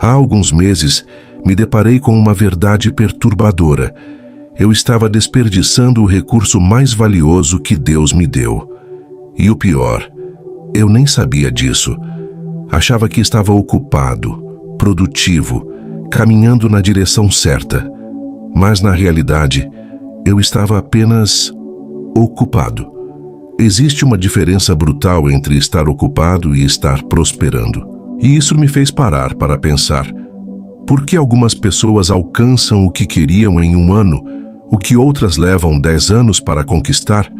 Há alguns meses, me deparei com uma verdade perturbadora. Eu estava desperdiçando o recurso mais valioso que Deus me deu. E o pior, eu nem sabia disso. Achava que estava ocupado, produtivo, caminhando na direção certa. Mas, na realidade, eu estava apenas ocupado. Existe uma diferença brutal entre estar ocupado e estar prosperando. E isso me fez parar para pensar: por que algumas pessoas alcançam o que queriam em um ano, o que outras levam 10 anos para conquistar?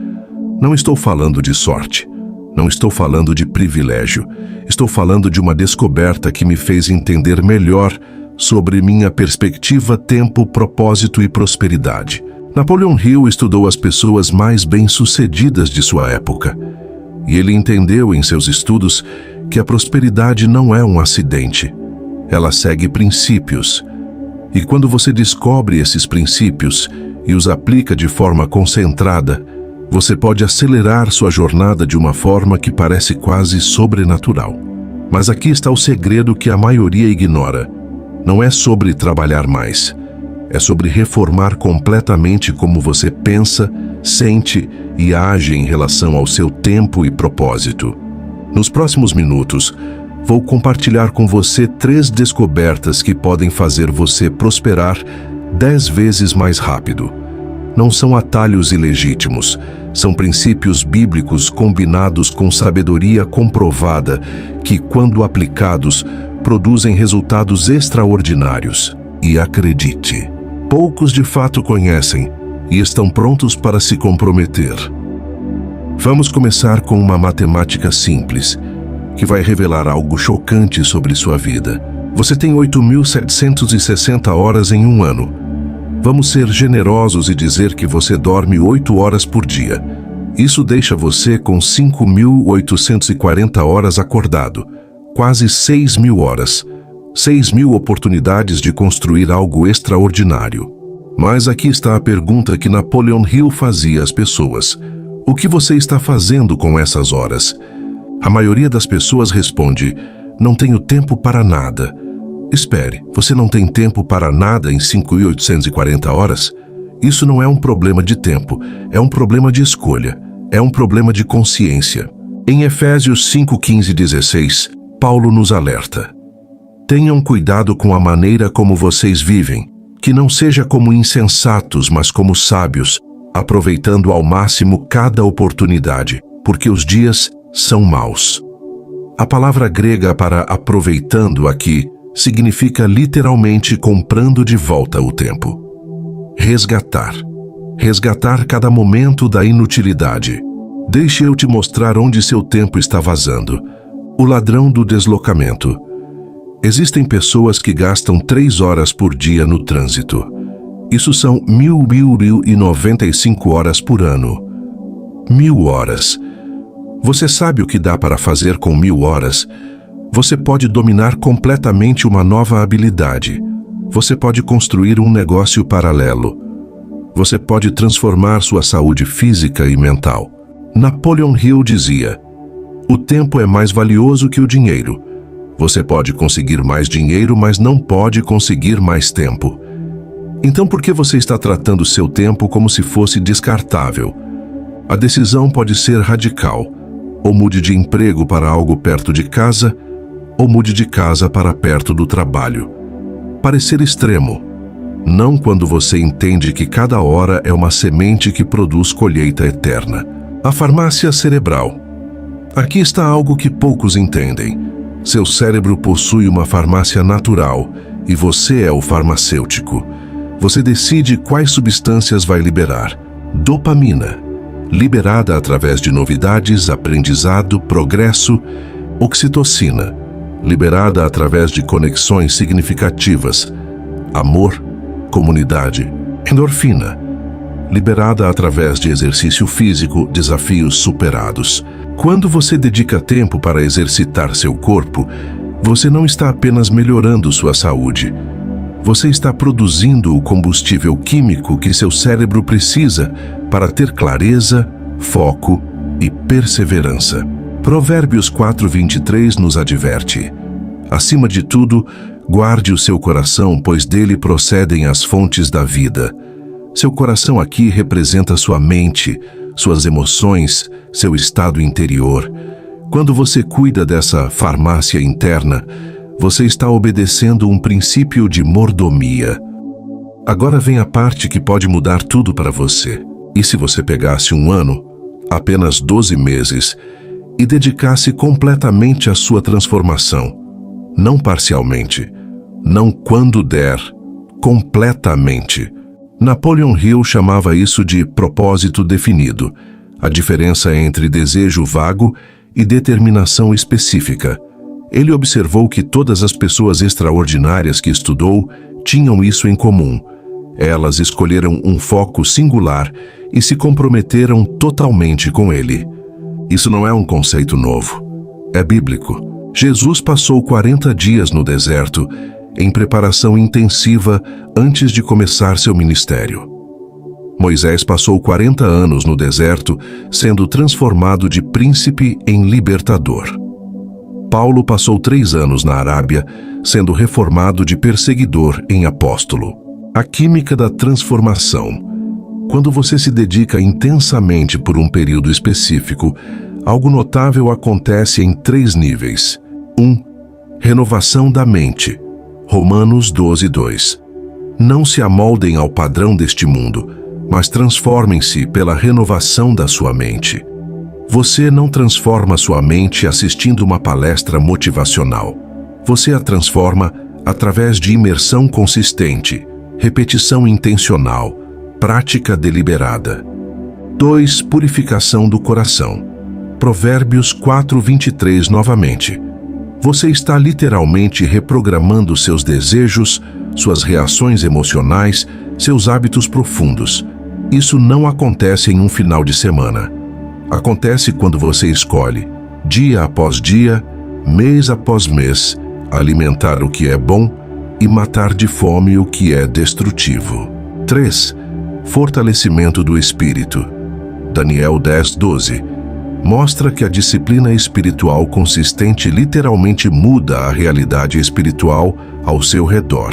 Não estou falando de sorte. Não estou falando de privilégio. Estou falando de uma descoberta que me fez entender melhor sobre minha perspectiva, tempo, propósito e prosperidade. Napoleon Hill estudou as pessoas mais bem-sucedidas de sua época. E ele entendeu em seus estudos que a prosperidade não é um acidente. Ela segue princípios. E quando você descobre esses princípios e os aplica de forma concentrada, você pode acelerar sua jornada de uma forma que parece quase sobrenatural. Mas aqui está o segredo que a maioria ignora. Não é sobre trabalhar mais. É sobre reformar completamente como você pensa, sente e age em relação ao seu tempo e propósito. Nos próximos minutos, vou compartilhar com você 3 descobertas que podem fazer você prosperar 10 vezes mais rápido. Não são atalhos ilegítimos, são princípios bíblicos combinados com sabedoria comprovada que, quando aplicados, produzem resultados extraordinários. E acredite, poucos de fato conhecem e estão prontos para se comprometer. Vamos começar com uma matemática simples, que vai revelar algo chocante sobre sua vida. Você tem 8.760 horas em um ano. Vamos ser generosos e dizer que você dorme 8 horas por dia. Isso deixa você com 5.840 horas acordado, quase 6.000 horas, 6.000 oportunidades de construir algo extraordinário. Mas aqui está a pergunta que Napoleon Hill fazia às pessoas: o que você está fazendo com essas horas? A maioria das pessoas responde: não tenho tempo para nada. Espere, você não tem tempo para nada em 5.840 horas? Isso não é um problema de tempo, é um problema de escolha, é um problema de consciência. Em Efésios 5:15-16, Paulo nos alerta: tenham cuidado com a maneira como vocês vivem, que não seja como insensatos, mas como sábios, aproveitando ao máximo cada oportunidade, porque os dias são maus. A palavra grega para aproveitando aqui significa literalmente comprando de volta o tempo. Resgatar. Resgatar cada momento da inutilidade. Deixe eu te mostrar onde seu tempo está vazando. O ladrão do deslocamento. Existem pessoas que gastam 3 horas por dia no trânsito. Isso são 1.095 horas por ano. 1.000 horas. Você sabe o que dá para fazer com 1.000 horas? Você pode dominar completamente uma nova habilidade. Você pode construir um negócio paralelo. Você pode transformar sua saúde física e mental. Napoleon Hill dizia: o tempo é mais valioso que o dinheiro. Você pode conseguir mais dinheiro, mas não pode conseguir mais tempo. Então, por que você está tratando seu tempo como se fosse descartável? A decisão pode ser radical. Ou mude de emprego para algo perto de casa, ou mude de casa para perto do trabalho. Parecer extremo. Não quando você entende que cada hora é uma semente que produz colheita eterna. A farmácia cerebral. Aqui está algo que poucos entendem. Seu cérebro possui uma farmácia natural e você é o farmacêutico. Você decide quais substâncias vai liberar. Dopamina, liberada através de novidades, aprendizado, progresso. Oxitocina, liberada através de conexões significativas. Amor, comunidade. Endorfina, liberada através de exercício físico, desafios superados. Quando você dedica tempo para exercitar seu corpo, você não está apenas melhorando sua saúde. Você está produzindo o combustível químico que seu cérebro precisa para ter clareza, foco e perseverança. Provérbios 4:23 nos adverte: acima de tudo, Guarde o seu coração, pois dele procedem as fontes da vida. Seu coração aqui representa sua mente, suas emoções, seu estado interior. Quando você cuida dessa farmácia interna, você está obedecendo um princípio de mordomia. Agora vem a parte que pode mudar tudo para você. E se você pegasse um ano, apenas 12 meses, e dedicasse completamente à sua transformação? Não parcialmente, não quando der, completamente. Napoleon Hill chamava isso de propósito definido, a diferença entre desejo vago e determinação específica. Ele observou que todas as pessoas extraordinárias que estudou tinham isso em comum. Elas escolheram um foco singular e se comprometeram totalmente com ele. Isso não é um conceito novo, é bíblico. Jesus passou 40 dias no deserto, em preparação intensiva antes de começar seu ministério. Moisés passou 40 anos no deserto, sendo transformado de príncipe em libertador. Paulo passou 3 anos na Arábia, sendo reformado de perseguidor em apóstolo. A química da transformação. Quando você se dedica intensamente por um período específico, algo notável acontece em 3 níveis. 1. Renovação da mente. Romanos 12:2. Não se amoldem ao padrão deste mundo, mas transformem-se pela renovação da sua mente. Você não transforma sua mente assistindo uma palestra motivacional. Você a transforma através de imersão consistente, repetição intencional, prática deliberada. 2. Purificação do coração. Provérbios 4:23 novamente. Você está literalmente reprogramando seus desejos, suas reações emocionais, seus hábitos profundos. Isso não acontece em um final de semana. Acontece quando você escolhe, dia após dia, mês após mês, alimentar o que é bom e matar de fome o que é destrutivo. 3. Fortalecimento do espírito. Daniel 10:12. Mostra que a disciplina espiritual consistente literalmente muda a realidade espiritual ao seu redor.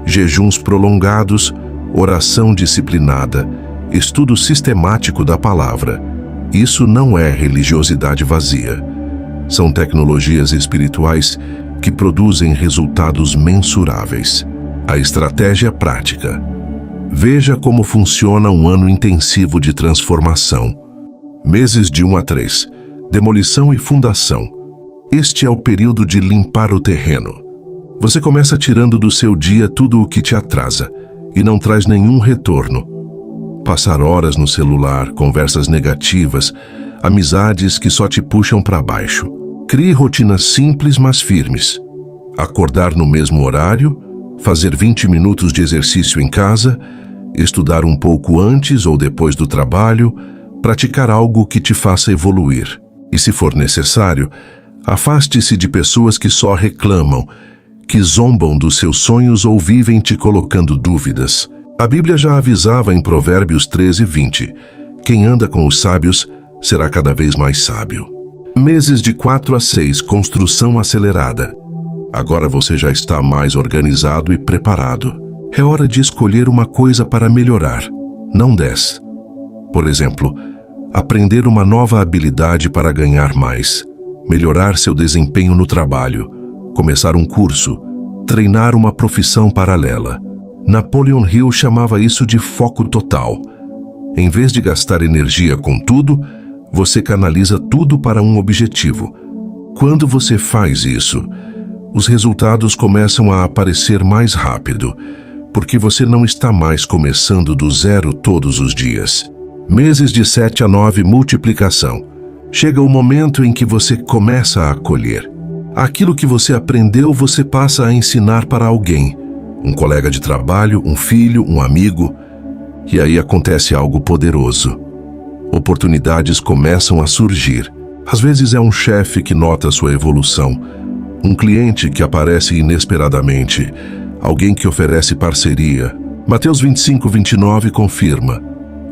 Jejuns prolongados, oração disciplinada, estudo sistemático da palavra. Isso não é religiosidade vazia. São tecnologias espirituais que produzem resultados mensuráveis. A estratégia prática. Veja como funciona um ano intensivo de transformação. Meses de 1 a 3. Demolição e fundação. Este é o período de limpar o terreno. Você começa tirando do seu dia tudo o que te atrasa e não traz nenhum retorno. Passar horas no celular, conversas negativas, amizades que só te puxam para baixo. Crie rotinas simples, mas firmes. Acordar no mesmo horário, fazer 20 minutos de exercício em casa, estudar um pouco antes ou depois do trabalho, praticar algo que te faça evoluir. E se for necessário, afaste-se de pessoas que só reclamam, que zombam dos seus sonhos ou vivem te colocando dúvidas. A Bíblia já avisava em Provérbios 13:20. Quem anda com os sábios será cada vez mais sábio. Meses de 4 a 6, construção acelerada. Agora você já está mais organizado e preparado. É hora de escolher uma coisa para melhorar, não 10. Por exemplo, aprender uma nova habilidade para ganhar mais, melhorar seu desempenho no trabalho, começar um curso, treinar uma profissão paralela. Napoleon Hill chamava isso de foco total. Em vez de gastar energia com tudo, você canaliza tudo para um objetivo. Quando você faz isso, os resultados começam a aparecer mais rápido, porque você não está mais começando do zero todos os dias. Meses de 7 a 9, multiplicação. Chega o momento em que você começa a colher. Aquilo que você aprendeu, você passa a ensinar para alguém. Um colega de trabalho, um filho, um amigo. E aí acontece algo poderoso. Oportunidades começam a surgir. Às vezes é um chefe que nota sua evolução, um cliente que aparece inesperadamente, alguém que oferece parceria. Mateus 25:29 confirma: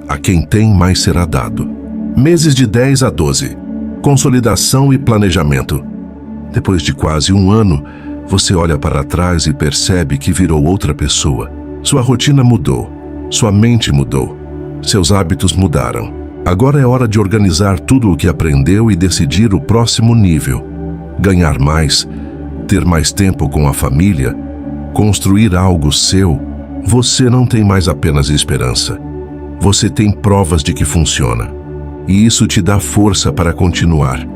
a quem tem, mais será dado. Meses de 10 a 12. Consolidação e planejamento. Depois de quase um ano, você olha para trás e percebe que virou outra pessoa. Sua rotina mudou, sua mente mudou, seus hábitos mudaram. Agora é hora de organizar tudo o que aprendeu e decidir o próximo nível. Ganhar mais, ter mais tempo com a família, construir algo seu. Você não tem mais apenas esperança. Você tem provas de que funciona. E isso te dá força para continuar.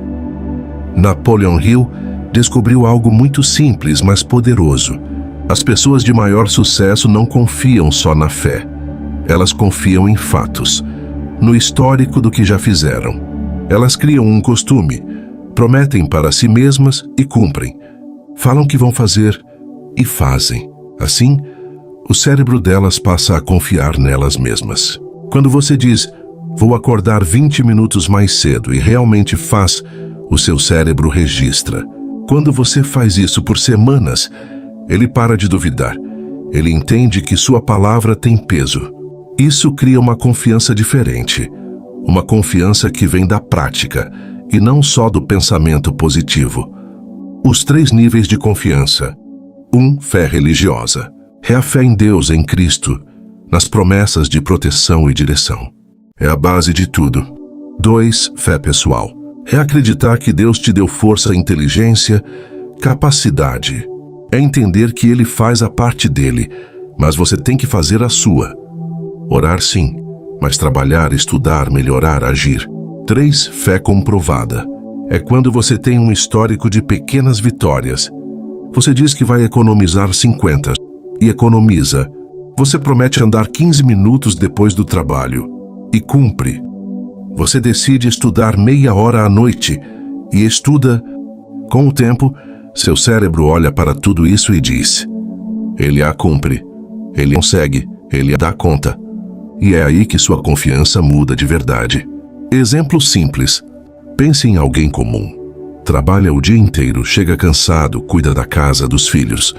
Napoleon Hill descobriu algo muito simples, mas poderoso. As pessoas de maior sucesso não confiam só na fé. Elas confiam em fatos, no histórico do que já fizeram. Elas criam um costume, prometem para si mesmas e cumprem. Falam que vão fazer e fazem. Assim, o cérebro delas passa a confiar nelas mesmas. Quando você diz, vou acordar 20 minutos mais cedo e realmente faz, o seu cérebro registra. Quando você faz isso por semanas, ele para de duvidar. Ele entende que sua palavra tem peso. Isso cria uma confiança diferente. Uma confiança que vem da prática e não só do pensamento positivo. Os 3 níveis de confiança. 1. Fé religiosa. É a fé em Deus, em Cristo, nas promessas de proteção e direção. É a base de tudo. 2. Fé pessoal. É acreditar que Deus te deu força, inteligência, capacidade. É entender que Ele faz a parte dele, mas você tem que fazer a sua. Orar sim, mas trabalhar, estudar, melhorar, agir. 3. Fé comprovada. É quando você tem um histórico de pequenas vitórias. Você diz que vai economizar 50 e economiza. Você promete andar 15 minutos depois do trabalho e cumpre. Você decide estudar meia hora à noite e estuda. Com o tempo, seu cérebro olha para tudo isso e diz: ele a cumpre, ele consegue, ele dá conta. E é aí que sua confiança muda de verdade. Exemplo simples. Pense em alguém comum. Trabalha o dia inteiro, chega cansado, cuida da casa, dos filhos.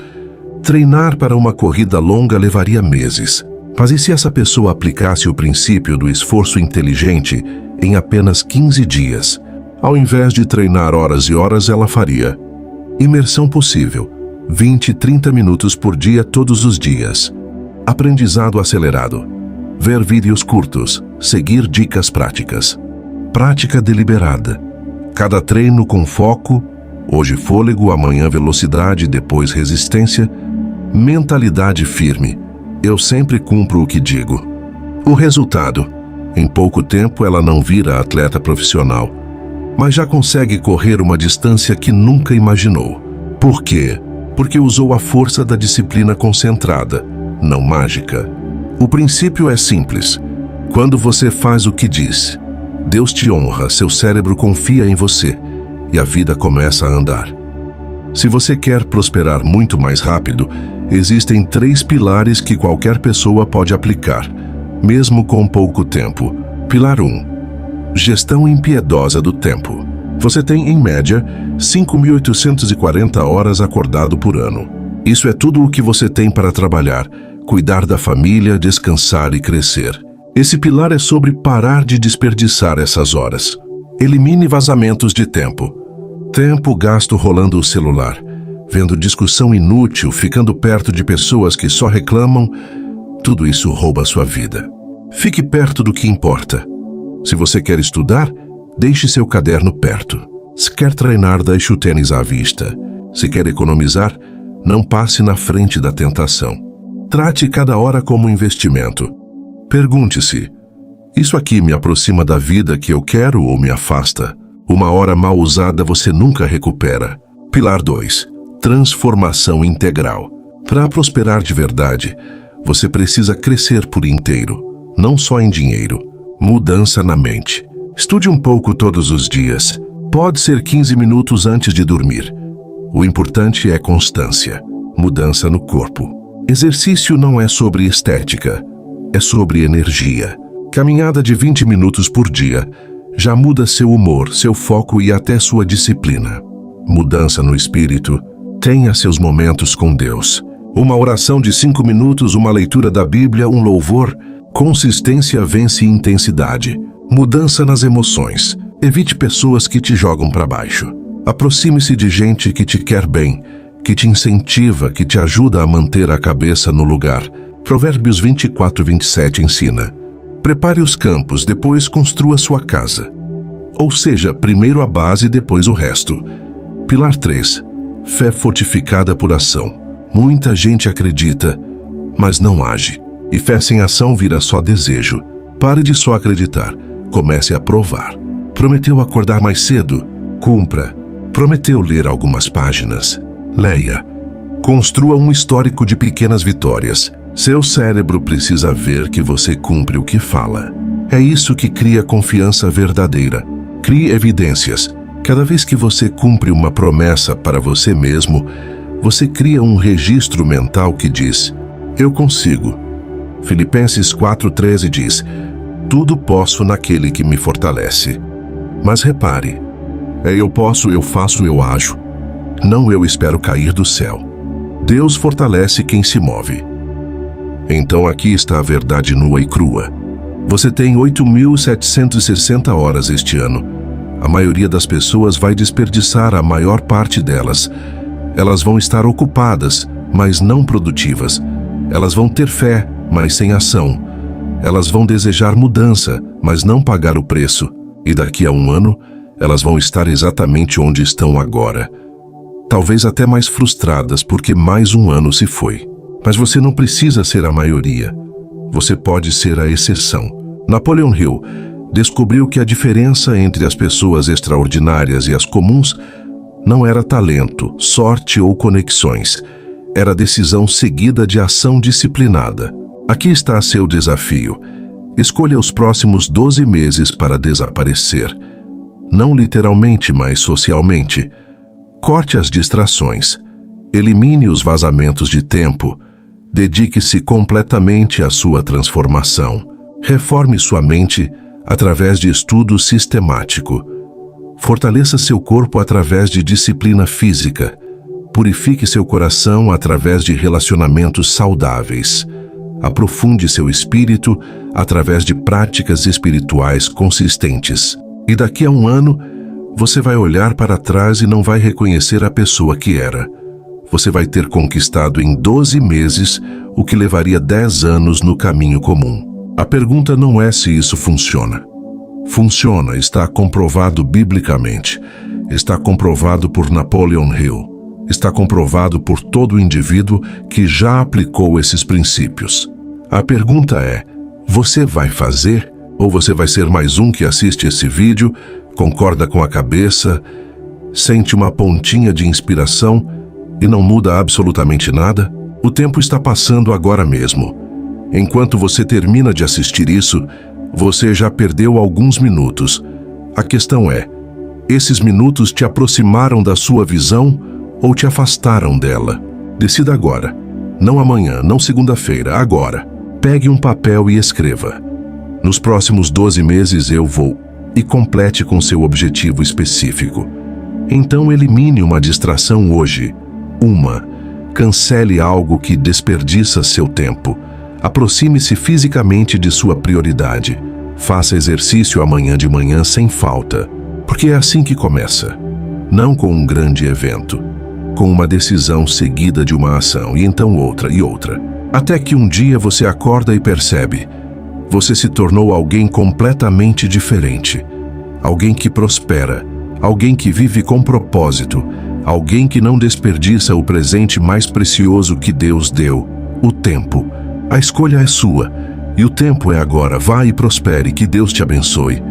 Treinar para uma corrida longa levaria meses. Mas e se essa pessoa aplicasse o princípio do esforço inteligente em apenas 15 dias? Ao invés de treinar horas e horas, ela faria imersão possível, 20, 30 minutos por dia todos os dias. Aprendizado acelerado. Ver vídeos curtos, seguir dicas práticas. Prática deliberada. Cada treino com foco, hoje fôlego, amanhã velocidade, depois resistência. Mentalidade firme. Eu sempre cumpro o que digo. O resultado: em pouco tempo ela não vira atleta profissional, mas já consegue correr uma distância que nunca imaginou. Por quê? Porque usou a força da disciplina concentrada, não mágica. O princípio é simples. Quando você faz o que diz, Deus te honra, seu cérebro confia em você e a vida começa a andar. Se você quer prosperar muito mais rápido, existem 3 pilares que qualquer pessoa pode aplicar, mesmo com pouco tempo. Pilar 1. Gestão impiedosa do tempo. Você tem, em média, 5.840 horas acordado por ano. Isso é tudo o que você tem para trabalhar, cuidar da família, descansar e crescer. Esse pilar é sobre parar de desperdiçar essas horas. Elimine vazamentos de tempo. Tempo gasto rolando o celular, vendo discussão inútil, ficando perto de pessoas que só reclamam. Tudo isso rouba sua vida. Fique perto do que importa. Se você quer estudar, deixe seu caderno perto. Se quer treinar, deixe o tênis à vista. Se quer economizar, não passe na frente da tentação. Trate cada hora como um investimento. Pergunte-se: isso aqui me aproxima da vida que eu quero ou me afasta? Uma hora mal usada você nunca recupera. Pilar 2. Transformação integral. Para prosperar de verdade, você precisa crescer por inteiro, não só em dinheiro. Mudança na mente. Estude um pouco todos os dias. Pode ser 15 minutos antes de dormir. O importante é constância. Mudança no corpo. Exercício não é sobre estética, é sobre energia. Caminhada de 20 minutos por dia já muda seu humor, seu foco e até sua disciplina. Mudança no espírito. Tenha seus momentos com Deus. Uma oração de 5 minutos, uma leitura da Bíblia, um louvor. Consistência vence intensidade. Mudança nas emoções. Evite pessoas que te jogam para baixo. Aproxime-se de gente que te quer bem, que te incentiva, que te ajuda a manter a cabeça no lugar. Provérbios 24:27 ensina: prepare os campos, depois construa sua casa. Ou seja, primeiro a base, depois o resto. Pilar 3. Fé fortificada por ação. Muita gente acredita, mas não age. E fé sem ação vira só desejo. Pare de só acreditar. Comece a provar. Prometeu acordar mais cedo? Cumpra. Prometeu ler algumas páginas? Leia. Construa um histórico de pequenas vitórias. Seu cérebro precisa ver que você cumpre o que fala. É isso que cria confiança verdadeira. Crie evidências. Cada vez que você cumpre uma promessa para você mesmo, você cria um registro mental que diz: eu consigo. Filipenses 4:13 diz: tudo posso naquele que me fortalece. Mas repare, eu posso, eu faço, eu ajo. Não eu espero cair do céu. Deus fortalece quem se move. Então aqui está a verdade nua e crua. Você tem 8.760 horas este ano. A maioria das pessoas vai desperdiçar a maior parte delas. Elas vão estar ocupadas, mas não produtivas. Elas vão ter fé, mas sem ação. Elas vão desejar mudança, mas não pagar o preço. E daqui a um ano, elas vão estar exatamente onde estão agora. Talvez até mais frustradas porque mais um ano se foi. Mas você não precisa ser a maioria. Você pode ser a exceção. Napoleon Hill descobriu que a diferença entre as pessoas extraordinárias e as comuns não era talento, sorte ou conexões. Era decisão seguida de ação disciplinada. Aqui está seu desafio. Escolha os próximos 12 meses para desaparecer. Não literalmente, mas socialmente. Corte as distrações. Elimine os vazamentos de tempo. Dedique-se completamente à sua transformação. Reforme sua mente através de estudo sistemático. Fortaleça seu corpo através de disciplina física. Purifique seu coração através de relacionamentos saudáveis. Aprofunde seu espírito através de práticas espirituais consistentes. E daqui a um ano, você vai olhar para trás e não vai reconhecer a pessoa que era. Você vai ter conquistado em 12 meses o que levaria 10 anos no caminho comum. A pergunta não é se isso funciona. Funciona, está comprovado biblicamente. Está comprovado por Napoleon Hill. Está comprovado por todo indivíduo que já aplicou esses princípios. A pergunta é: você vai fazer? Ou você vai ser mais um que assiste esse vídeo, concorda com a cabeça, sente uma pontinha de inspiração e não muda absolutamente nada? O tempo está passando agora mesmo. Enquanto você termina de assistir isso, você já perdeu alguns minutos. A questão é: esses minutos te aproximaram da sua visão ou te afastaram dela? Decida agora. Não amanhã, não segunda-feira, agora. Pegue um papel e escreva: nos próximos 12 meses eu vou, e complete com seu objetivo específico. Então elimine uma distração hoje. Cancele algo que desperdiça seu tempo. Aproxime-se fisicamente de sua prioridade. Faça exercício amanhã de manhã sem falta. Porque é assim que começa. Não com um grande evento. Com uma decisão seguida de uma ação, e então outra e outra. Até que um dia você acorda e percebe: você se tornou alguém completamente diferente. Alguém que prospera. Alguém que vive com propósito. Alguém que não desperdiça o presente mais precioso que Deus deu: o tempo. A escolha é sua. E o tempo é agora. Vá e prospere. Que Deus te abençoe.